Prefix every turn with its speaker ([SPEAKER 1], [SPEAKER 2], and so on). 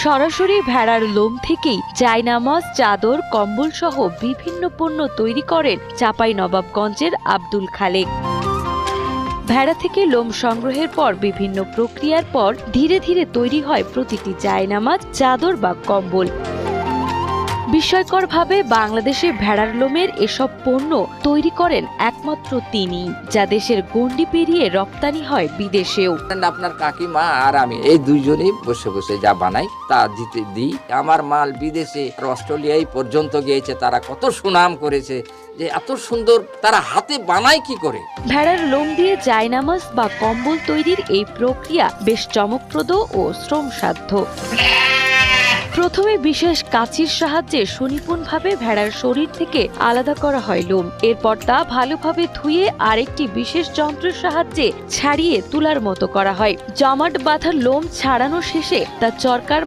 [SPEAKER 1] সরাসরি ভেড়ার লোম থেকেই জায়নামাজ, চাদর, কম্বল সহ বিভিন্ন পণ্য তৈরি করেন চাঁপাইনবাবগঞ্জের আব্দুল খালেক। ভেড়া থেকে লোম সংগ্রহের পর বিভিন্ন প্রক্রিয়ার পর ধীরে ধীরে তৈরি হয় প্রতিটি জায়নামাজ, চাদর বা কম্বল। বিস্ময়করভাবে বাংলাদেশে ভেড়ার লোমের এসব পণ্য তৈরি করেন একমাত্র তিনি, যা দেশের গণ্ডি পেরিয়ে রপ্তানি হয় বিদেশেও।
[SPEAKER 2] আপনার কাকিমা আর আমি এই দুইজনেই বসে বসে যা বানাই তা দিতে দিই। আমার মাল বিদেশে অস্ট্রেলিয়ায় পর্যন্ত গিয়েছে, তারা কত সুনাম করেছে যে এত সুন্দর তারা হাতে বানায় কি করে।
[SPEAKER 1] ভেড়ার লোম দিয়ে জায়নামাজ বা কম্বল তৈরির এই প্রক্রিয়া বেশ চমকপ্রদ ও শ্রমসাধ্য। প্রথমে বিশেষ কাঁচির সাহায্যে সুনিপুণভাবে ভেড়ার শরীর থেকে আলাদা করা হয় লোম। এরপর তা ভালোভাবে ধুয়ে আরেকটি বিশেষ যন্ত্রের সাহায্যে ছাড়িয়ে তুলার মতো করা হয়। জমাট বাঁধা লোম ছাড়ানো শেষে তা চরকার